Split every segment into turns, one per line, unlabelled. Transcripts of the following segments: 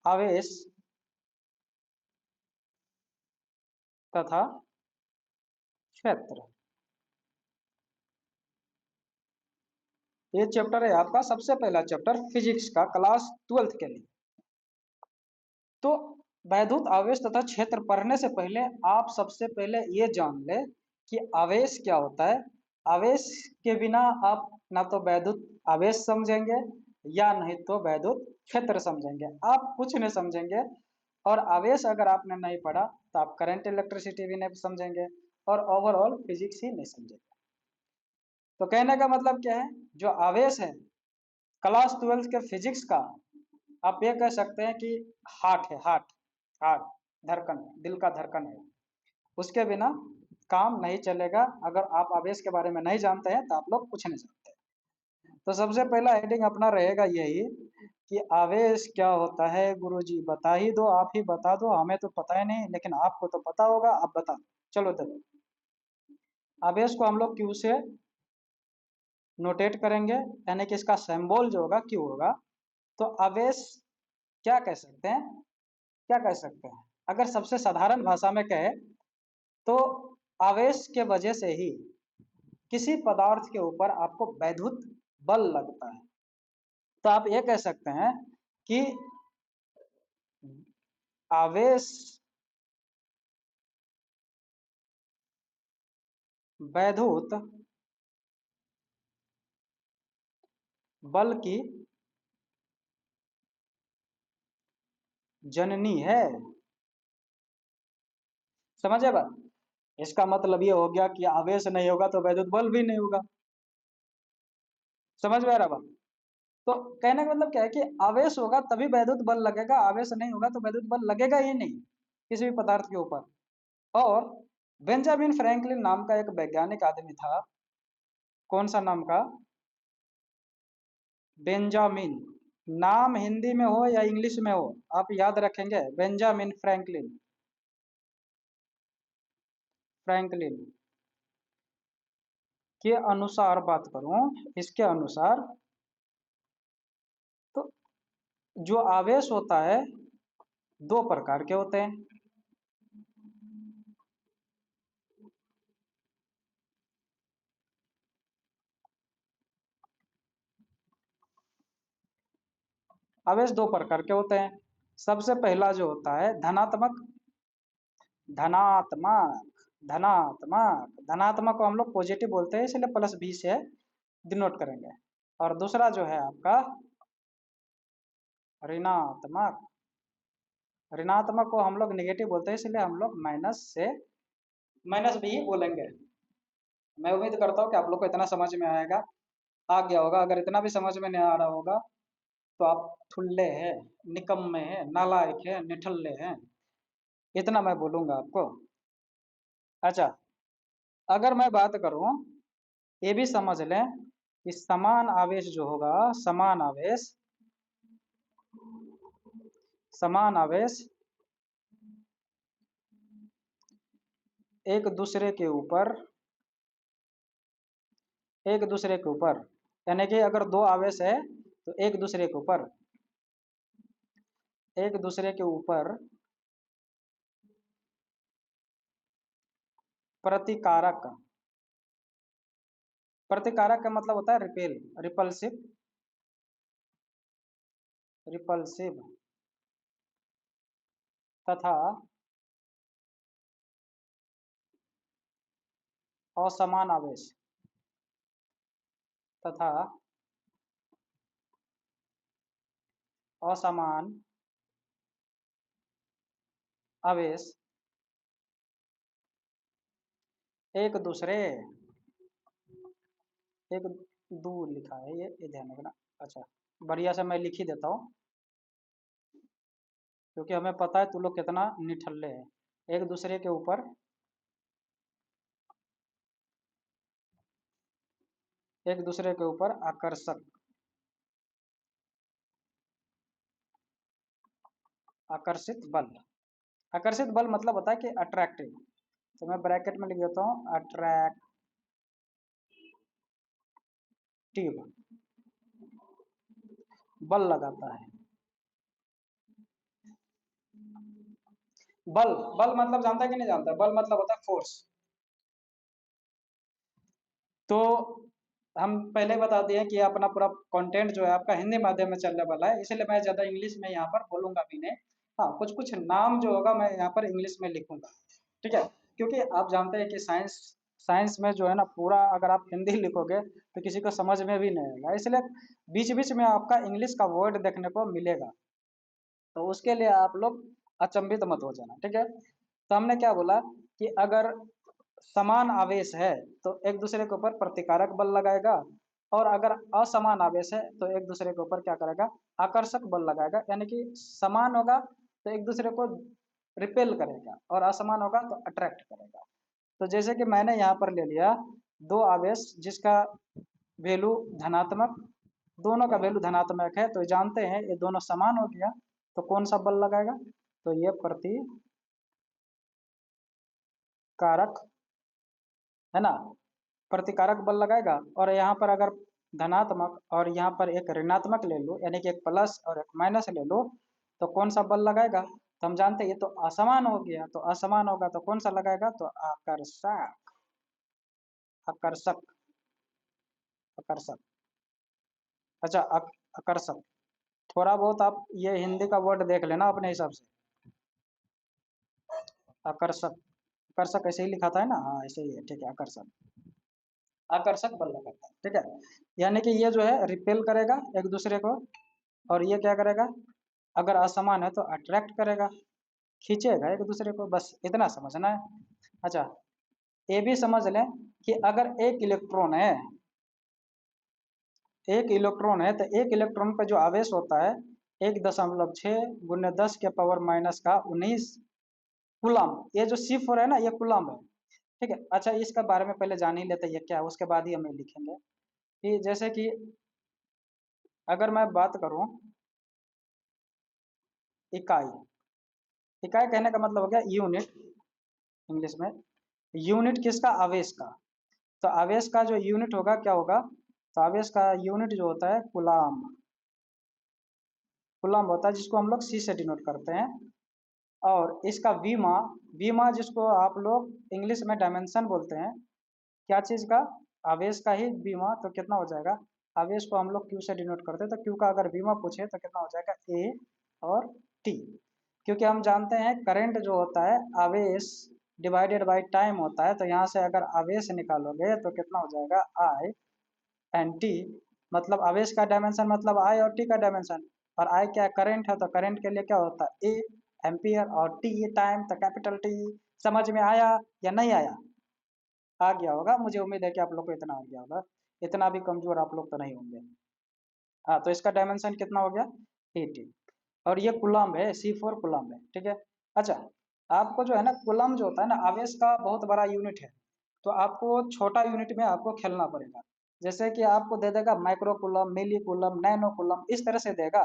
आवेश तथा क्षेत्र। ये चैप्टर है आपका सबसे पहला चैप्टर फिजिक्स का क्लास 12th के लिए। तो वैद्युत आवेश तथा क्षेत्र पढ़ने से पहले आप सबसे पहले ये जान ले कि आवेश क्या होता है। आवेश के बिना आप ना तो वैद्युत आवेश समझेंगे या नहीं तो वैद्युत क्षेत्र समझेंगे, आप कुछ नहीं समझेंगे। और आवेश अगर आपने नहीं पढ़ा तो आप करंट इलेक्ट्रिसिटी भी नहीं समझेंगे और ओवरऑल फिजिक्स ही नहीं समझेंगे। तो कहने का मतलब क्या है, जो आवेश है क्लास 12th के फिजिक्स का, आप ये कह सकते हैं कि हार्ट है, हार्ट, हार्ट, धड़कन, दिल का धड़कन है। उसके बिना काम नहीं चलेगा। अगर आप आवेश के बारे में नहीं जानते हैं तो आप लोग कुछ नहीं जानते। तो सबसे पहला हेडिंग अपना रहेगा यही कि आवेश क्या होता है। गुरुजी बता ही दो, आप ही बता दो, हमें तो पता ही नहीं, लेकिन आपको तो पता होगा, आप बता दो। चलो देखो, आवेश को हम लोग क्यू से नोटेट करेंगे, यानी कि इसका सिंबल जो होगा क्यू होगा। तो आवेश क्या कह सकते हैं, क्या कह सकते हैं, अगर सबसे साधारण भाषा में कहे तो आवेश के वजह से ही किसी पदार्थ के ऊपर आपको वैद्युत बल लगता है। तो आप ये कह सकते हैं कि आवेश वैद्युत बल की जननी है। समझे बात? इसका मतलब ये हो गया कि आवेश नहीं होगा तो वैद्युत बल भी नहीं होगा। समझ में आ रहा बात? तो कहने का मतलब क्या है कि आवेश होगा तभी वैद्युत बल लगेगा, आवेश नहीं होगा तो वैद्युत बल लगेगा ही नहीं किसी भी पदार्थ के ऊपर। और बेंजामिन फ्रैंकलिन नाम का एक वैज्ञानिक आदमी था। कौन सा नाम का? बेंजामिन। नाम हिंदी में हो या इंग्लिश में हो आप याद रखेंगे, बेंजामिन फ्रैंकलिन। फ्रैंकलिन के अनुसार बात करूं, इसके अनुसार तो जो आवेश होता है दो प्रकार के होते हैं। आवेश दो प्रकार के होते हैं। सबसे पहला जो होता है धनात्मक, धनात्मक, धनात्मक, धनात्मक को हम लोग पॉजिटिव बोलते हैं, इसलिए प्लस बी से डिनोट करेंगे। और दूसरा जो है आपका ऋणात्मक, ऋणात्मक को हम लोग नेगेटिव बोलते हैं, इसलिए हम लोग माइनस से माइनस भी ही बोलेंगे। मैं उम्मीद करता हूँ कि आप लोग को इतना समझ में आएगा, आ गया होगा। अगर इतना भी समझ में नहीं आ रहा होगा तो आप ठुल्ले हैं, निकम्मे हैं, नालायक हैं, निठल्ले हैं, इतना मैं बोलूंगा आपको। अच्छा, अगर मैं बात करूं, ये भी समझ लें कि समान आवेश जो होगा, समान आवेश, समान आवेश एक दूसरे के ऊपर, एक दूसरे के ऊपर, यानी कि अगर दो आवेश है तो एक दूसरे के ऊपर, एक दूसरे के ऊपर प्रतिकारक, प्रतिकारक का मतलब होता है रिपेल, रिपल्सिव, रिपल्सिव तथा असमान आवेश, तथा असमान आवेश एक दूसरे, एक दूर लिखा है ये ध्यान रखना। अच्छा, बढ़िया से मैं लिख ही देता हूँ क्योंकि हमें पता है तुम लोग कितना निठल्ले हैं। एक दूसरे के ऊपर, एक दूसरे के ऊपर आकर्षक, आकर्षित बल। आकर्षित बल मतलब होता है कि अट्रैक्टिव। तो मैं ब्रैकेट में लिख देता हूँ अट्रैक्टिव बल लगाता है। बल, बल मतलब जानता है कि नहीं जानता? बल मतलब होता है फोर्स। तो हम पहले बता दिए कि अपना पूरा कंटेंट जो है आपका हिंदी माध्यम में चलने वाला है, इसलिए मैं ज़्यादा इंग्लिश में यहाँ पर बोलूँगा भी नहीं। हाँ, कुछ कुछ नाम जो होगा मैं यहाँ पर इंग्लिश में लिखूंगा, ठीक है? क्योंकि आप जानते हैं कि साइंस साइंस में जो है ना पूरा अगर आप हिंदी लिखोगे तो किसी को समझ में भी नहीं आएगा, इसलिए बीच बीच में आपका इंग्लिश का वर्ड देखने को मिलेगा। तो उसके लिए आप लोग अचंभित मत हो जाना, ठीक है? तो हमने क्या बोला कि अगर समान आवेश है तो एक दूसरे के ऊपर प्रतिकारक बल लगाएगा, और अगर असमान आवेश है तो एक दूसरे के ऊपर क्या करेगा, आकर्षक बल लगाएगा। यानी कि समान होगा तो एक दूसरे को रिपेल करेगा, और असमान होगा तो अट्रैक्ट करेगा। तो जैसे कि मैंने यहाँ पर ले लिया दो आवेश जिसका वैल्यू धनात्मक, दोनों का वैल्यू धनात्मक है, तो जानते हैं ये दोनों समान हो गया, तो कौन सा बल लगाएगा, तो ये प्रतिकारक, है ना, प्रतिकारक बल लगाएगा। और यहाँ पर अगर धनात्मक और यहाँ पर एक ऋणात्मक ले लो, यानी कि एक प्लस और एक माइनस ले लो, तो कौन सा बल लगाएगा, तो हम जानते हैं ये तो असमान हो गया, तो असमान होगा तो कौन सा लगाएगा, तो आकर्षक, आकर्षक, आकर्षक। अच्छा, आकर्षक। थोड़ा बहुत आप ये हिंदी का वर्ड देख लेना अपने हिसाब से। आकर्षक, आकर्षक ऐसे ही लिखा था है ना, हाँ ऐसे ही है, ठीक है, आकर्षक, आकर्षक बल लगाता है, ठीक है? यानी कि ये जो है रिपेल करेगा एक दूसरे को, और ये क्या करेगा, अगर असमान है तो अट्रैक्ट करेगा, खींचेगा एक दूसरे को, बस इतना समझना है। अच्छा, ये भी समझ लें कि अगर एक इलेक्ट्रॉन है तो एक इलेक्ट्रॉन पर जो आवेश होता है 1.6 × 10⁻⁻⁻⁰ कूलम, ये जो C4 है ना ये कूलम है, ठीक है? अच्छा, इसका बारे में पहले जान ही लेते हैं ये क्या है, उसके बाद ही हमें लिखेंगे कि जैसे कि अगर मैं बात करूं इकाई, इकाई कहने का मतलब हो गया यूनिट इंग्लिश में। यूनिट किसका, आवेश का। तो आवेश का जो यूनिट होगा क्या होगा, तो आवेश का यूनिट जो होता है कूलाम, कूलाम होता है, जिसको हम लोग C से डिनोट करते हैं। और इसका वीमा, वीमा जिसको आप लोग इंग्लिश में डायमेंशन बोलते हैं, क्या चीज का, आवेश का ही बीमा, तो कितना हो जाएगा, आवेश को हम लोग क्यू से डिनोट करते हैं, तो क्यू का अगर बीमा पूछे तो कितना हो जाएगा, ए और टी। क्योंकि हम जानते हैं करंट जो होता है आवेश डिवाइडेड बाय टाइम होता है, तो यहाँ से अगर आवेश निकालोगे तो कितना हो जाएगा, आई एन टी, मतलब आवेश का डायमेंशन मतलब आई और टी का डायमेंशन। और आई क्या, करंट है, तो करंट के लिए क्या होता है, ए एम्पियर, और टी टाइम, तो कैपिटल टी। समझ में आया या नहीं आया? आ गया होगा, मुझे उम्मीद है कि आप लोग को इतना आ गया होगा, इतना भी कमजोर आप लोग तो नहीं होंगे। हाँ, तो इसका डायमेंशन कितना हो गया, 80। और ये कूलम्ब है, C4 कूलम्ब है, ठीक है? अच्छा, आपको जो है ना कूलम्ब जो होता है ना आवेश का बहुत बड़ा यूनिट है, तो आपको छोटा यूनिट में आपको खेलना पड़ेगा। जैसे कि आपको दे देगा माइक्रो कूलम्ब, मिली कूलम्ब, नैनो कूलम्ब, इस तरह से देगा,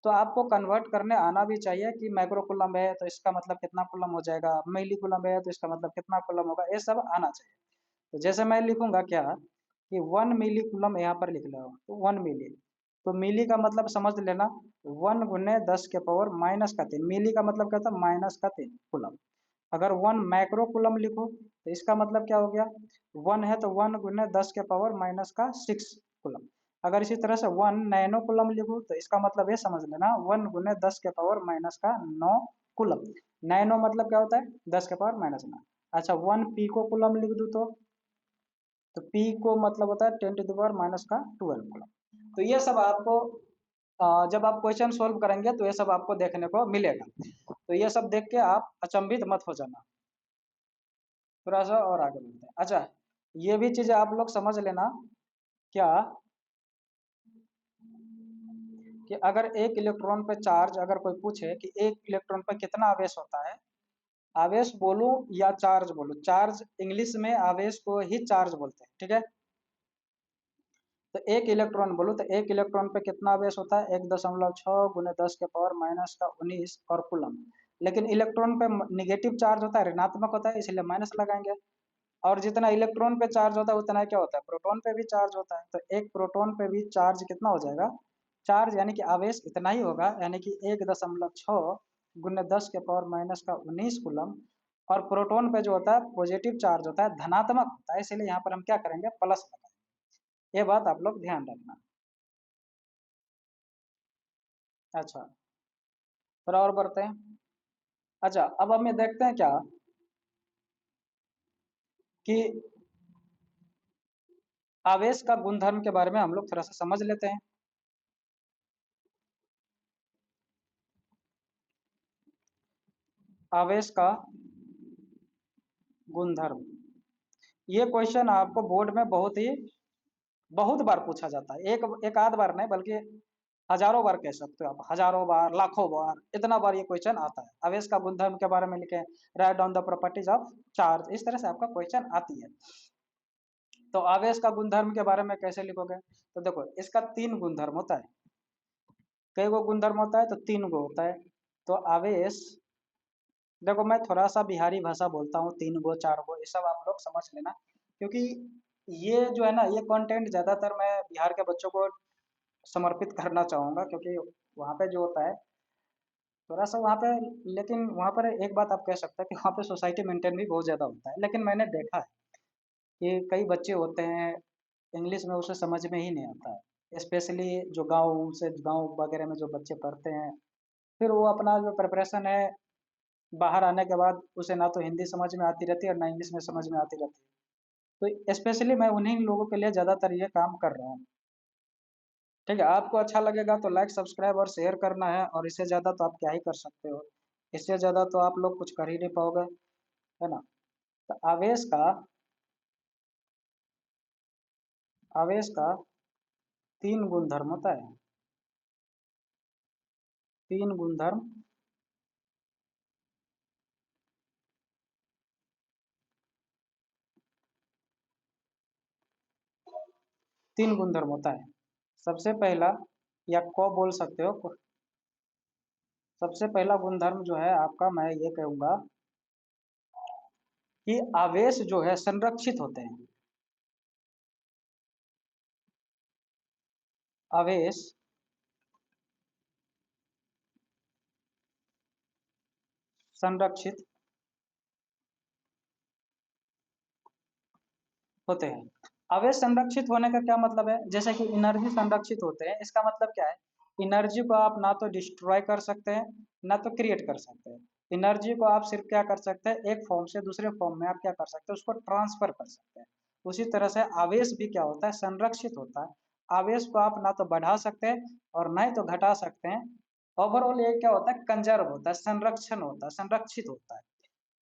तो आपको कन्वर्ट करने आना भी चाहिए कि माइक्रो कूलम्ब है तो इसका मतलब कितना कूलम्ब हो जाएगा, मिली कूलम्ब है तो इसका मतलब कितना कूलम्ब होगा, ये सब आना चाहिए। तो जैसे मैं लिखूंगा क्या कि 1 मिली कूलम यहाँ पर लिख लो, तो 1 मिली, तो मिली का मतलब समझ लेना 1 × 10⁻³ मिली का मतलब क्या था, -3 कूलम। अगर 1 माइक्रो कूलम लिखो तो इसका मतलब क्या हो गया, 1 है तो 1 × 10⁻⁻⁶ कूलम। अगर इसी तरह से 1 नैनो कूलम लिखो तो इसका मतलब ये समझ लेना 1 × 10⁻⁹ कूलम। नैनो मतलब क्या होता है, 10⁻⁹ अच्छा, 1 पिको कूलम लिख दूँ तो पी को मतलब होता है 10⁻⁻12 कूलम। तो ये सब आपको जब आप क्वेश्चन सोल्व करेंगे तो ये सब आपको देखने को मिलेगा, तो ये सब देख के आप अचंभित मत हो जाना। थोड़ा सा और आगे बढ़ते हैं। अच्छा, ये भी चीजें आप लोग समझ लेना क्या, कि अगर एक इलेक्ट्रॉन पे चार्ज, अगर कोई पूछे कि एक इलेक्ट्रॉन पे कितना आवेश होता है, आवेश बोलो या चार्ज बोलो, चार्ज इंग्लिश में आवेश को ही चार्ज बोलते हैं, ठीक है? तो एक इलेक्ट्रॉन बोलो तो एक इलेक्ट्रॉन पे कितना आवेश होता है, 1.6 × 10⁻⁻⁻⁰ और कूलम। लेकिन इलेक्ट्रॉन पे निगेटिव चार्ज होता है, ऋणात्मक होता है, इसलिए माइनस लगाएंगे। और जितना इलेक्ट्रॉन पे चार्ज होता है उतना क्या होता है, प्रोटॉन पे भी चार्ज होता है, तो एक प्रोटॉन पे भी चार्ज कितना हो जाएगा, चार्ज यानी कि आवेश इतना ही होगा, यानी कि 1.6 गुने 10 के पावर माइनस का 19 कूलम, और प्रोटॉन पे जो होता है पॉजिटिव चार्ज होता है, धनात्मक होता है, इसलिए यहाँ पर हम क्या करेंगे, प्लस लगाएंगे। ये बात आप लोग ध्यान रखना। अच्छा, फिर और बढ़ते हैं। अच्छा, अब हम ये देखते हैं क्या कि आवेश का गुणधर्म के बारे में हम लोग थोड़ा सा समझ लेते हैं। आवेश का गुणधर्म, ये क्वेश्चन आपको बोर्ड में बहुत बार पूछा जाता है। एक आध बार नहीं, बल्कि हजारों बार कह सकते हो आप, हजारों बार, लाखों बार, इतना बार ये क्वेश्चन आता है। आवेश का गुणधर्म के बारे में लिखे, write down the properties of charge, इस तरह से आपका क्वेश्चन आती है। तो आवेश का गुणधर्म के बारे में कैसे लिखोगे, तो देखो इसका 3 गुणधर्म होता है। कई गो गुणधर्म होता है, तो 3 गो होता है। तो आवेश, देखो मैं थोड़ा सा बिहारी भाषा बोलता हूँ, 3 गो 4 गो ये सब आप लोग समझ लेना, क्योंकि ये जो है ना, ये कंटेंट ज्यादातर मैं बिहार के बच्चों को समर्पित करना चाहूंगा, क्योंकि वहाँ पे जो होता है थोड़ा सा वहाँ पे, लेकिन वहाँ पर एक बात आप कह सकते हैं कि वहाँ पे सोसाइटी मेंटेन भी बहुत ज्यादा होता है। लेकिन मैंने देखा है कि कई बच्चे होते हैं, इंग्लिश में उसे समझ में ही नहीं आता है, स्पेशली जो गांव वगैरह में जो बच्चे पढ़ते हैं, फिर वो अपना जो प्रिपरेशन है, बाहर आने के बाद उसे ना तो हिंदी समझ में आती रहती है और ना इंग्लिश में समझ में आती रहती है। तो स्पेशली मैं उन्हीं लोगों के लिए ज़्यादातर ये काम कर रहा हूँ। ठीक है, आपको अच्छा लगेगा तो लाइक सब्सक्राइब और शेयर करना है, और इससे ज़्यादा तो आप क्या ही कर सकते हो, इससे ज़्यादा तो आप लोग कुछ कर ही नहीं पाओगे, है ना। तो आवेश का 3 गुणधर्म होता है। 3 गुणधर्म, 3 गुणधर्म होता है। सबसे पहला, या को बोल सकते हो, सबसे पहला गुणधर्म जो है आपका, मैं ये कहूँगा कि आवेश जो है संरक्षित होते हैं। आवेश संरक्षित होते हैं। आवेश संरक्षित होने का क्या मतलब है, जैसे कि एनर्जी संरक्षित होते हैं, इसका मतलब क्या है, एनर्जी को आप ना तो डिस्ट्रॉय कर सकते हैं, ना तो क्रिएट कर सकते हैं। एनर्जी को आप सिर्फ क्या कर सकते हैं, एक फॉर्म से दूसरे फॉर्म में आप क्या कर सकते हैं, उसको ट्रांसफर कर सकते हैं। उसी तरह से आवेश भी क्या होता है, संरक्षित होता है। आवेश को आप ना तो बढ़ा सकते हैं और ना ही तो घटा सकते हैं। ओवरऑल ये क्या होता है, कंजर्व होता है, संरक्षण होता है, संरक्षित होता है।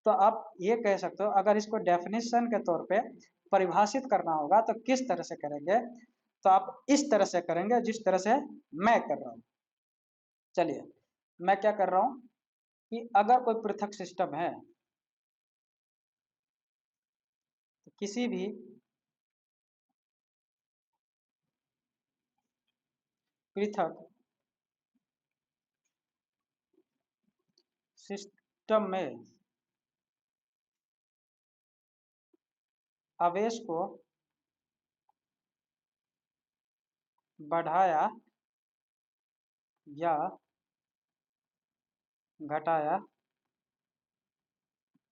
तो आप ये कह सकते हो, अगर इसको डेफिनेशन के तौर पे परिभाषित करना होगा तो किस तरह से करेंगे, तो आप इस तरह से करेंगे जिस तरह से मैं कर रहा हूँ। चलिए, मैं क्या कर रहा हूँ कि अगर कोई पृथक सिस्टम है, तो किसी भी पृथक सिस्टम में आवेश को बढ़ाया या घटाया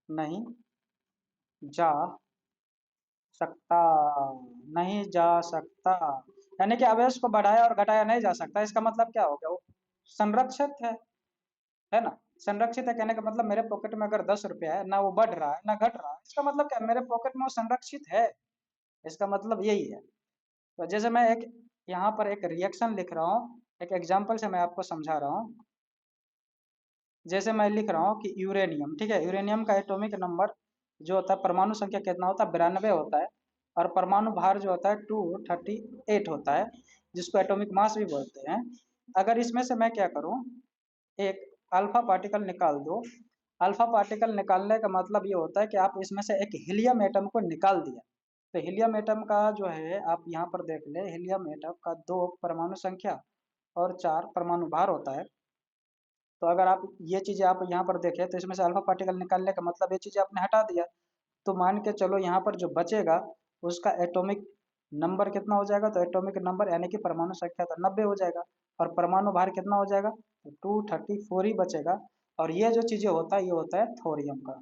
नहीं जा सकता, नहीं जा सकता, यानी कि आवेश को बढ़ाया और घटाया नहीं जा सकता, इसका मतलब क्या हो गया, वो संरक्षित है ना। संरक्षित है कहने का मतलब मेरे पॉकेट में अगर 10 रुपया है, ना वो बढ़ रहा है ना घट रहा है, इसका मतलब क्या, मेरे पॉकेट में वो संरक्षित है, इसका मतलब यही है। तो जैसे मैं एक यहाँ पर एक रिएक्शन लिख रहा हूँ, एक एग्जाम्पल से मैं आपको समझा रहा हूँ। जैसे मैं लिख रहा हूँ कि यूरेनियम, ठीक है, यूरेनियम का एटॉमिक नंबर जो होता है, परमाणु संख्या कितना होता है, 92 होता है, और परमाणु भार जो होता है 238 होता है, जिसको एटॉमिक मास भी बोलते हैं। अगर इसमें से मैं क्या करूँ, एक अल्फा पार्टिकल निकाल दो। अल्फा पार्टिकल निकालने का मतलब ये होता है कि आप इसमें से एक हीलियम एटम को निकाल दिया। तो हीलियम एटम का जो है, आप यहाँ पर देख ले, हीलियम एटम का 2 परमाणु संख्या और 4 परमाणु भार होता है। तो अगर आप ये चीजें आप यहाँ पर देखें, तो इसमें से अल्फा पार्टिकल निकालने का मतलब ये चीजें आपने हटा दिया। तो मान के चलो यहाँ पर जो बचेगा उसका एटॉमिक नंबर कितना हो जाएगा, तो एटॉमिक नंबर यानी कि परमाणु संख्या तो 90 हो जाएगा, और परमाणु भार कितना हो जाएगा, तो 234 ही बचेगा। और ये जो चीजें होता है ये होता है थोरियम का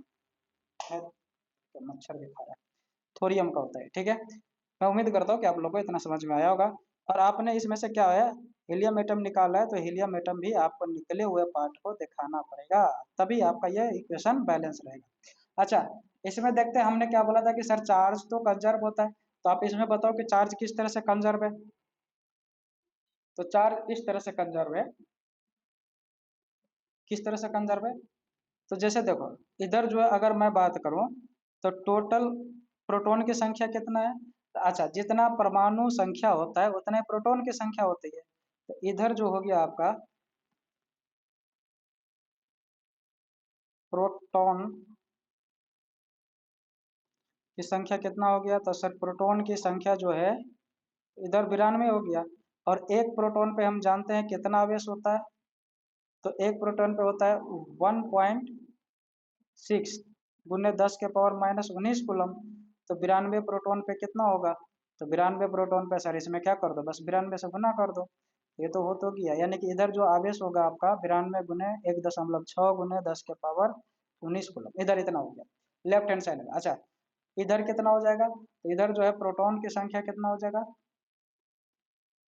है। तो मच्छर भी खा रहा है, थोरियम का होता है। ठीक है, मैं उम्मीद करता हूँ कि आप लोगों को इतना समझ में आया होगा। और आपने इसमें से क्या है, हीलियम एटम निकाला है, तो हीलियम एटम भी आपको निकले हुए पार्ट को दिखाना पड़ेगा, तभी आपका ये इक्वेशन बैलेंस रहेगा। अच्छा, इसमें देखते हैं हमने क्या बोला था कि सर चार्ज तो कंजर्व होता है, तो आप इसमें बताओ कि चार्ज किस तरह से कंजर्व है। तो चार्ज इस तरह से कंजर्व है, किस तरह से कंजर्व है, तो जैसे देखो इधर जो है अगर मैं बात करूं तो टोटल प्रोटॉन की संख्या कितना है, तो अच्छा जितना परमाणु संख्या होता है उतने प्रोटॉन की संख्या होती है। तो इधर जो हो गया आपका प्रोटॉन की संख्या कितना हो गया, तो सर प्रोटॉन की संख्या जो है इधर 92 हो गया। और एक प्रोटॉन पे हम जानते हैं कितना आवेश होता है, तो एक प्रोटॉन पे होता है 1.6 गुने 10⁻⁻19 कूलम। तो 92 प्रोटॉन पे कितना होगा, तो 92 प्रोटॉन पे सर इसमें क्या कर दो, बस 92 से गुना कर दो, ये तो हो तो गया। यानी कि इधर जो आवेश होगा आपका 92 गुने 1.6 गुने 10⁻19 कूलम, इधर इतना हो गया लेफ्ट हैंड साइड में। अच्छा, इधर कितना हो जाएगा, तो इधर जो है प्रोटॉन की संख्या कितना हो जाएगा,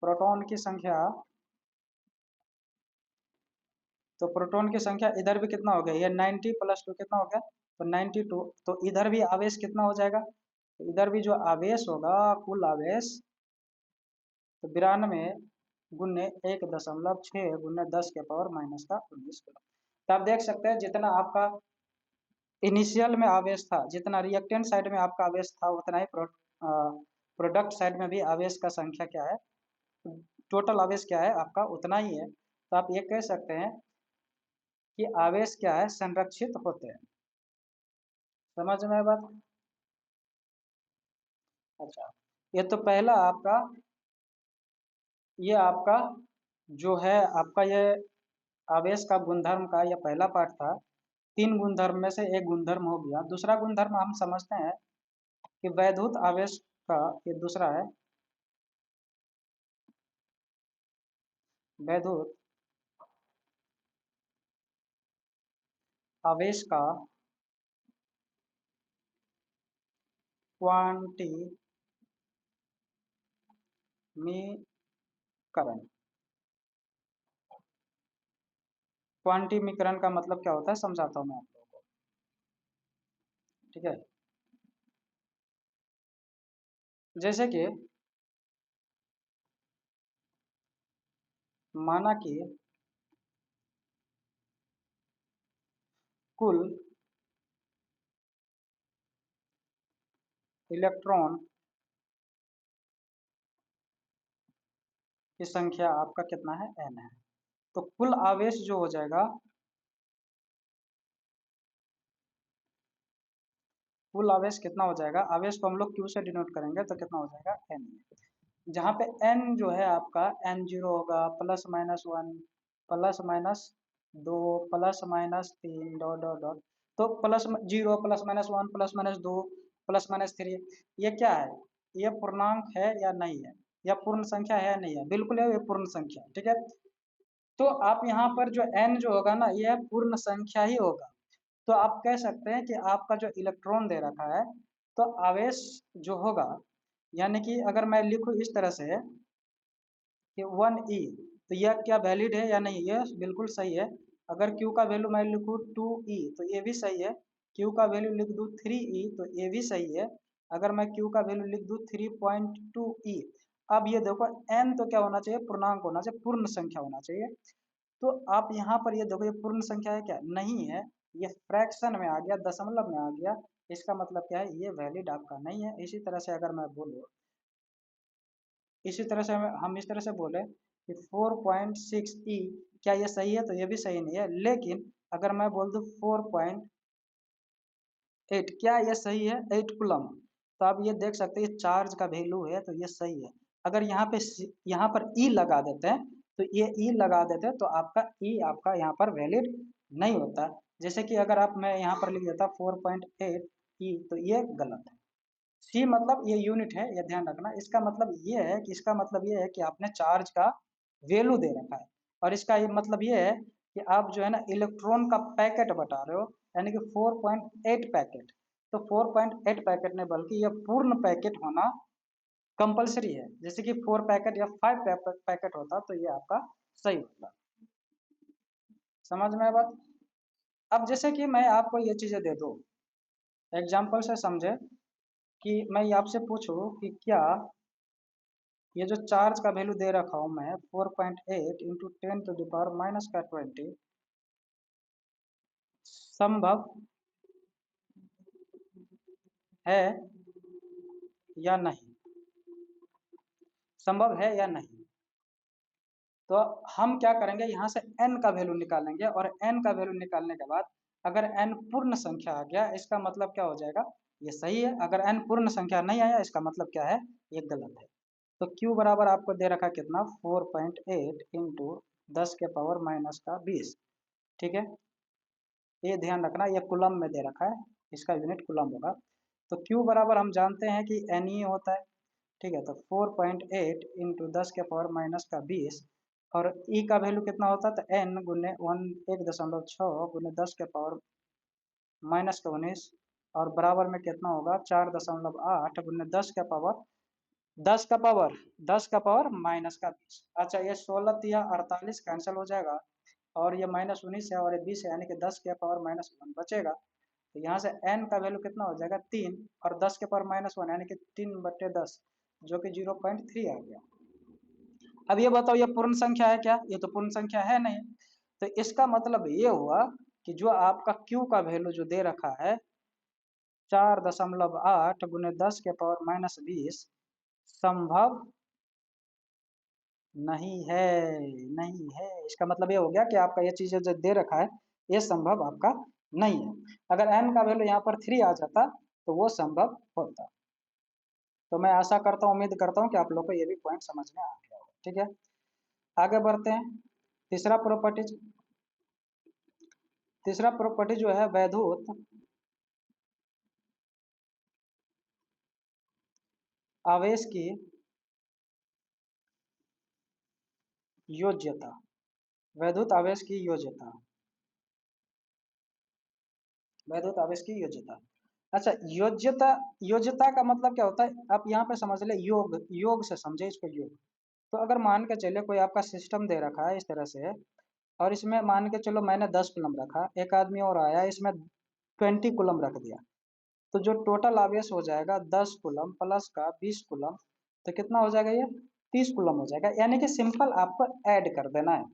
प्रोटॉन की संख्या, तो प्रोटॉन की संख्या इधर भी कितना हो गया, ये 90 + 2 कितना हो गया, तो 92। तो इधर भी आवेश कितना हो जाएगा, तो इधर भी जो आवेश होगा कुल आवेश, तो 92 गुने 1.6 गुने 10⁻⁻19 कूलम। तो आप देख सकते हैं जितना आपका इनिशियल में आवेश था, जितना रिएक्टेंट साइड में आपका आवेश था, उतना ही प्रोडक्ट साइड में भी आवेश का संख्या क्या है, टोटल आवेश क्या है आपका उतना ही है। तो आप ये कह सकते हैं कि आवेश क्या है, संरक्षित होते हैं। समझ में आया बात। अच्छा, ये तो पहला आपका, ये आपका जो है आपका ये आवेश का गुणधर्म का ये पहला पार्ट था। तीन गुणधर्म में से एक गुणधर्म हो गया। दूसरा गुणधर्म हम समझते हैं कि वैद्युत आवेश का, ये दूसरा है वैद्युत आवेश का क्वांटीमीकरण। क्वांटीमीकरण का मतलब क्या होता है समझाता हूँ मैं आप लोगों को। ठीक है, जैसे कि माना कि कुल इलेक्ट्रॉन की संख्या आपका कितना है, n है। तो कुल आवेश जो हो जाएगा, कुल आवेश कितना हो जाएगा, आवेश को हम लोग Q से डिनोट करेंगे तो कितना हो जाएगा, n। जहाँ पे n जो है आपका n0 होगा, +-1 +-2 +-3 डॉट डॉट डॉट। तो +0 +-1 +-2 +-3, ये क्या है, ये पूर्णांक है या नहीं है, या पूर्ण संख्या है या नहीं है, बिल्कुल है, ये पूर्ण संख्या है। ठीक है, तो आप यहाँ पर जो n जो होगा ना, ये पूर्ण संख्या ही होगा। तो आप कह सकते हैं कि आपका जो इलेक्ट्रॉन दे रखा है, तो आवेश जो होगा, यानी कि अगर मैं लिखूं इस तरह से कि 1e, तो यह क्या वैलिड है या नहीं, ये बिल्कुल सही है। अगर q का वैल्यू मैं लिखूं 2e तो ये भी सही है। q का वैल्यू लिख दूं 3e तो ये भी सही है। अगर मैं q का वैल्यू लिख दूं 3.2e, अब ये देखो n तो क्या होना चाहिए, पूर्णांक होना चाहिए, पूर्ण संख्या होना चाहिए। तो आप यहाँ पर ये देखो, ये पूर्ण संख्या है क्या, नहीं है, ये फ्रैक्शन में आ गया, दशमलव में आ गया। इसका मतलब क्या है, ये वैलिड आपका नहीं है। इसी तरह से अगर मैं बोलूँ, इसी तरह से हम इस तरह से बोले कि 4.6e, क्या ये सही है, तो ये भी सही नहीं है। लेकिन अगर मैं बोल दूं 4.8, क्या ये सही है, 8 कूलम, तो आप ये देख सकते हैं चार्ज का वैल्यू है, तो ये सही है। अगर यहाँ पर ई लगा देते हैं, तो ये ई लगा देते हैं तो आपका ई आपका यहाँ पर वैलिड नहीं होता। जैसे कि अगर आप, मैं यहाँ पर लिख देता 4.8 ई, तो ये गलत है। सी मतलब ये यूनिट है, ये ध्यान रखना। इसका मतलब ये है कि, इसका मतलब ये है कि आपने चार्ज का वैल्यू दे रखा है, और इसका ये मतलब ये है कि आप जो है ना इलेक्ट्रॉन का पैकेट बता रहे हो, यानी कि 4.8 पैकेट। तो 4.8 पैकेट नहीं बल्कि यह पूर्ण पैकेट होना कंपलसरी है। जैसे कि 4 पैकेट या 5 पैकेट होता तो ये आपका सही होता। समझ में आया बात? अब जैसे कि मैं आपको ये चीजें दे दूं, एग्जाम्पल से समझे, कि मैं ये आपसे पूछूं कि क्या ये जो चार्ज का वैल्यू दे रखा हूं मैं 4.8 इंटू 10⁻⁻20 संभव है या नहीं, संभव है या नहीं। तो हम क्या करेंगे, यहाँ से n का वैल्यू निकालेंगे और n का वैल्यू निकालने के बाद अगर n पूर्ण संख्या आ गया इसका मतलब क्या हो जाएगा, ये सही है। अगर n पूर्ण संख्या नहीं आया इसका मतलब क्या है, ये गलत है। तो q बराबर आपको दे रखा कितना, 4.8 इंटू 10⁻⁻20। ठीक है, ये ध्यान रखना, ये कुलम में दे रखा है, इसका यूनिट कुलम होगा। तो q बराबर हम जानते हैं कि ne होता है। ठीक है, तो 4.8 इंटू 10⁻⁻20 और e का वैल्यू कितना होता है, तो n गुने 1.6 गुने 10⁻⁻19 और बराबर में कितना होगा 4.8 गुने 10⁻⁻20। अच्छा, ये 16 या 48 कैंसिल हो जाएगा और ये -19 है और ये 20 है, यानी कि 10⁻⁻1 बचेगा। तो यहाँ से n का वैल्यू कितना हो जाएगा 3 और 10⁻⁻1 यानी कि 3/10 जो कि 0.3 आ गया। अब ये बताओ ये पूर्ण संख्या है क्या, ये तो पूर्ण संख्या है नहीं। तो इसका मतलब ये हुआ कि जो आपका q का वैल्यू जो दे रखा है 4.8 गुने 10⁻⁻20 संभव नहीं है, नहीं है। इसका मतलब ये हो गया कि आपका ये चीज जो दे रखा है ये संभव आपका नहीं है। अगर n का वैल्यू यहाँ पर 3 आ जाता तो वो संभव होता। तो मैं आशा करता हूँ, उम्मीद करता हूँ कि आप लोग को ये भी पॉइंट समझ में आ गया होगा। ठीक है, आगे बढ़ते हैं। तीसरा प्रॉपर्टी, तीसरा प्रॉपर्टी जो है वैद्युत आवेश की योज्यता, वैद्युत आवेश की योज्यता, वैद्युत आवेश की योज्यता। अच्छा, योज्यता, योज्यता का मतलब क्या होता है, आप यहाँ पे समझ ले, योग, योग से समझे इसको, योग। तो अगर मान के चले कोई आपका सिस्टम दे रखा है इस तरह से और इसमें मान के चलो मैंने 10 कूलम रखा, एक आदमी और आया इसमें 20 कूलम रख दिया, तो जो टोटल आवेश हो जाएगा 10 कूलम प्लस का 20 कूलम, तो कितना हो जाएगा ये 30 कूलम हो जाएगा। यानी कि सिंपल आपको ऐड कर देना है।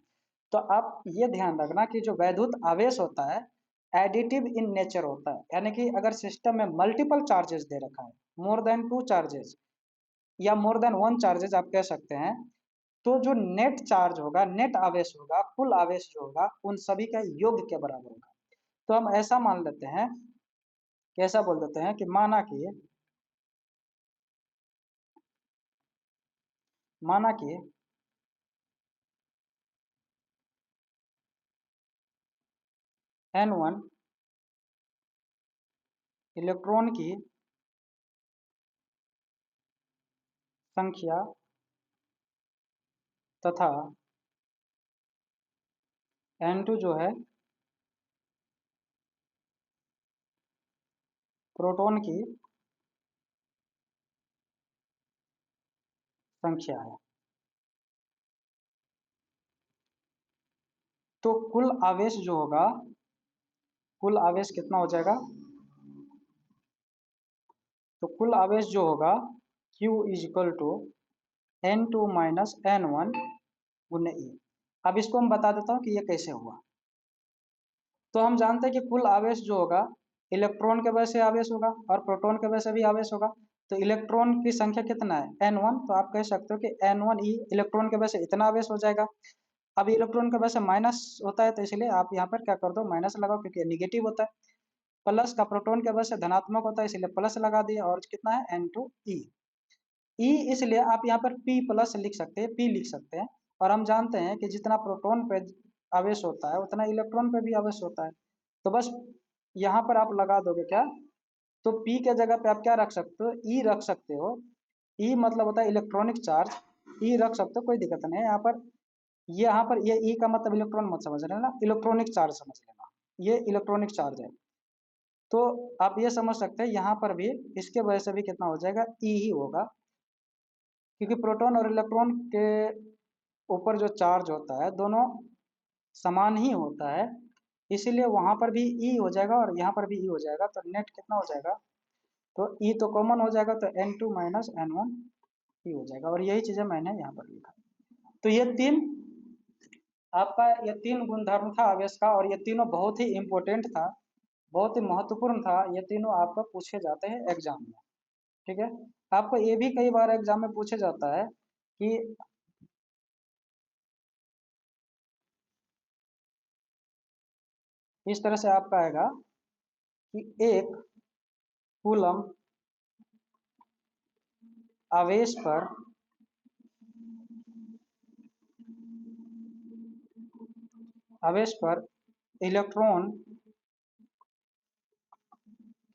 तो आप ये ध्यान रखना कि जो वैद्युत आवेश होता है एडिटिव इन नेचर होता है, यानी कि अगर सिस्टम में मल्टीपल चार्जेस दे रखा है, मोर देन 2 चार्जेस या मोर देन 1 चार्जेस आप कह सकते हैं, तो जो नेट चार्ज होगा, नेट आवेश होगा, कुल आवेश जो होगा उन सभी का योग के बराबर होगा। तो हम ऐसा मान लेते हैं, कैसा बोल देते हैं कि माना कि N1 इलेक्ट्रॉन की संख्या तथा N2 जो है प्रोटॉन की संख्या है। तो कुल आवेश जो होगा, कुल आवेश कितना हो जाएगा, तो कुल आवेश जो होगा Q is equal to N2 minus N1 गुने E। अब इसको हम बता देता हूँ कि ये कैसे हुआ। तो हम जानते हैं कि कुल आवेश जो होगा इलेक्ट्रॉन के वजह से आवेश होगा और प्रोटॉन के वजह से भी आवेश होगा। तो इलेक्ट्रॉन की संख्या कितना है N1, तो आप कह सकते हो कि N1E इलेक्ट्रॉन के वजह से इतना आवेश हो जाएगा। अब इलेक्ट्रॉन की वजह से माइनस होता है तो इसलिए आप यहाँ पर क्या कर दो, माइनस लगाओ क्योंकि निगेटिव होता है। प्लस का प्रोटॉन की वजह से धनात्मक होता है इसलिए प्लस लगा दिया और कितना है N2E। ई इसलिए आप यहाँ पर P प्लस लिख सकते हैं, P लिख सकते हैं। और हम जानते हैं कि जितना प्रोटॉन पे आवेश होता है उतना इलेक्ट्रॉन पे भी आवेश होता है। तो बस यहाँ पर आप लगा दोगे क्या, तो P के जगह पे आप क्या रख सकते हो, E रख सकते हो। E मतलब होता है इलेक्ट्रॉनिक चार्ज, E रख सकते हो, कोई दिक्कत नहीं है यहाँ पर। ये यहाँ पर ये ई का मतलब इलेक्ट्रॉन मत समझ लेना, इलेक्ट्रॉनिक चार्ज समझ लेना, ये इलेक्ट्रॉनिक चार्ज है। तो आप ये समझ सकते हैं यहाँ पर भी इसके वजह से भी कितना हो जाएगा, ई ही होगा, क्योंकि प्रोटॉन और इलेक्ट्रॉन के ऊपर जो चार्ज होता है दोनों समान ही होता है, इसीलिए वहां पर भी ई हो जाएगा और यहाँ पर भी ई हो जाएगा, तो नेट कितना हो जाएगा, तो ई तो कॉमन हो जाएगा, तो N2 माइनस N1 ई हो जाएगा, और यही चीजें मैंने यहाँ पर लिखा। तो ये तीन आपका, ये तीन गुणधर्म था आवेश का, और ये तीनों बहुत ही इंपॉर्टेंट था, बहुत ही महत्वपूर्ण था, ये तीनों आपको पूछे जाते हैं एग्जाम में। ठीक है, आपको ये भी कई बार एग्जाम में पूछे जाता है कि इस तरह से आपका आएगा कि एक कूलम आवेश पर इलेक्ट्रॉन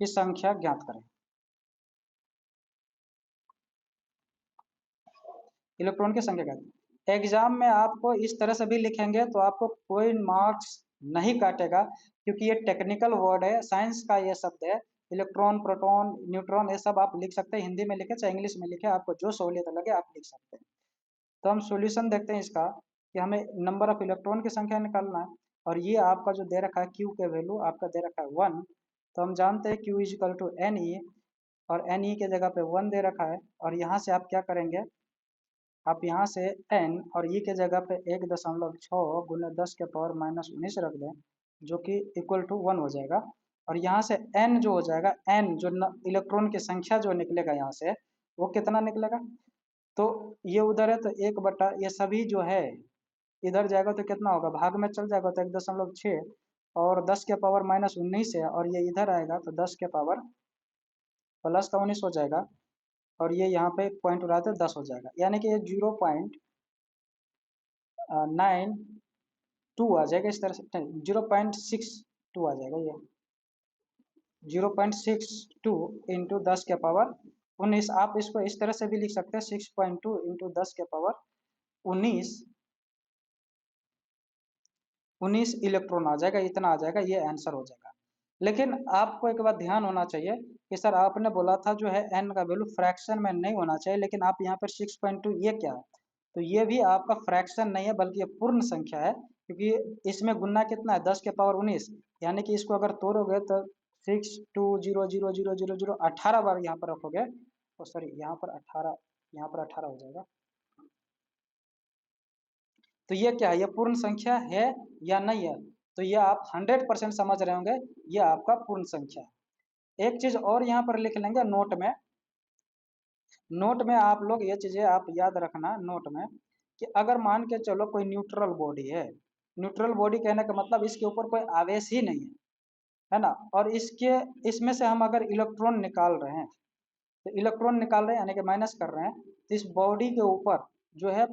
की संख्या ज्ञात करें। इलेक्ट्रॉन की संख्या ज्ञात, एग्जाम में आपको इस तरह से भी लिखेंगे तो आपको कोई मार्क्स नहीं काटेगा, क्योंकि ये टेक्निकल वर्ड है, साइंस का ये शब्द है। इलेक्ट्रॉन, प्रोटॉन, न्यूट्रॉन, ये सब आप लिख सकते हैं, हिंदी में लिखे चाहे इंग्लिश में लिखे, आपको जो सहूलियत लगे आप लिख सकते हैं। तो हम सॉल्यूशन देखते हैं इसका, कि हमें नंबर ऑफ इलेक्ट्रॉन की संख्या निकालना है, और ये आपका जो दे रखा है क्यू के वैल्यू आपका दे रखा है 1, तो हम जानते हैं Q is equal to N E, और एन ई के जगह पे 1 दे रखा है, और यहाँ से आप क्या करेंगे, आप यहाँ से एन और ई के जगह पे 1.6 गुने 10 के पावर माइनस 19 रख दें, जो कि इक्वल टू 1 हो जाएगा, और यहाँ से एन जो हो जाएगा, एन जो इलेक्ट्रॉन की संख्या जो निकलेगा यहाँ से, वो कितना निकलेगा, तो ये उधर है तो 1 बटा ये सभी जो है इधर जाएगा तो कितना होगा, भाग में चल जाएगा तो 1.6, और 10 के पावर माइनस 19 है, और ये इधर आएगा तो 10 के पावर प्लस का 19 हो जाएगा, और ये यहाँ पे पॉइंट उड़ाते 10 हो जाएगा, यानी कि ये 0.92 आ जाएगा, इस तरह से 0.62 आ जाएगा, ये 0.62 इंटू 10 के पावर 19, आप इसको इस तरह से भी लिख सकते हैं 6.2 इंटू 10 के पावर 19, 19 इलेक्ट्रॉन आ जाएगा, इतना आ जाएगा, ये आंसर हो जाएगा। लेकिन आपको एक बात ध्यान होना चाहिए कि सर आपने बोला था जो है एन का वैल्यू फ्रैक्शन में नहीं होना चाहिए, लेकिन आप यहाँ पर 6.2 ये क्या है, तो ये भी आपका फ्रैक्शन नहीं है बल्कि ये पूर्ण संख्या है, क्योंकि इसमें गुना कितना है 10 के पावर 19, यानी कि इसको अगर तोड़ोगे तो 6 2 0 0 0 0 0 18 बार यहाँ पर रखोगे, तो सॉरी यहाँ पर 18, यहाँ पर 18 हो जाएगा, तो ये क्या है, ये पूर्ण संख्या है या नहीं है, तो ये आप 100% समझ रहे होंगे, ये आपका पूर्ण संख्या है। एक चीज और यहाँ पर लिख लेंगे नोट में, नोट में आप लोग ये चीजें आप याद रखना नोट में, कि अगर मान के चलो कोई न्यूट्रल बॉडी है, न्यूट्रल बॉडी कहने का मतलब इसके ऊपर कोई आवेश ही नहीं है ना, और इसके इसमें से हम अगर इलेक्ट्रॉन निकाल रहे हैं, तो इलेक्ट्रॉन निकाल रहे हैं यानी कि माइनस कर रहे हैं, तो इस बॉडी के ऊपर जो है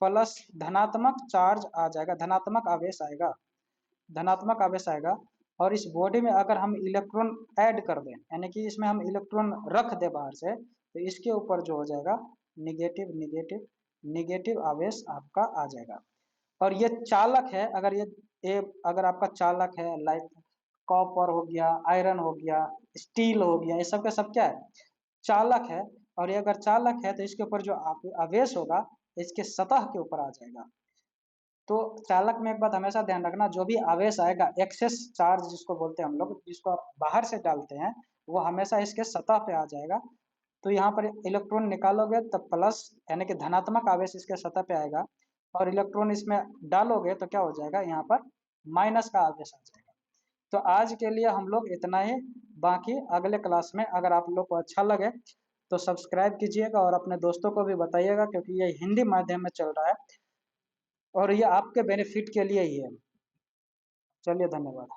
प्लस धनात्मक चार्ज आ जाएगा, धनात्मक आवेश आएगा, धनात्मक आवेश आएगा, और इस बॉडी में अगर हम इलेक्ट्रॉन ऐड कर दें, यानी कि इसमें हम इलेक्ट्रॉन रख दें बाहर से, तो इसके ऊपर जो हो जाएगा निगेटिव निगेटिव निगेटिव आवेश आपका आ जाएगा। और ये चालक है, अगर ये अगर आपका चालक है, लाइक कॉपर हो गया, आयरन हो गया, स्टील हो गया, ये सब का सब क्या है, चालक है, और ये अगर चालक है तो इसके ऊपर जो आवेश होगा इसके सतह के ऊपर आ जाएगा। तो चालक में एक बात हमेशा ध्यान रखना, जो भी आवेश आएगा, एक्सेस चार्ज जिसको बोलते हैं हम लोग, जिसको आप बाहर से डालते हैं, वो हमेशा इसके सतह पे आ जाएगा। तो यहाँ पर इलेक्ट्रॉन निकालोगे तब प्लस यानी कि धनात्मक आवेश इसके सतह पे आएगा, और इलेक्ट्रॉन इसमें डालोगे तो क्या हो जाएगा, यहाँ पर माइनस का आवेश आ जाएगा। तो आज के लिए हम लोग इतना ही, बाकी अगले क्लास में अगर आप लोग को अच्छा लगे तो सब्सक्राइब कीजिएगा और अपने दोस्तों को भी बताइएगा, क्योंकि ये हिंदी माध्यम में चल रहा है और ये आपके बेनिफिट के लिए ही है। चलिए, धन्यवाद।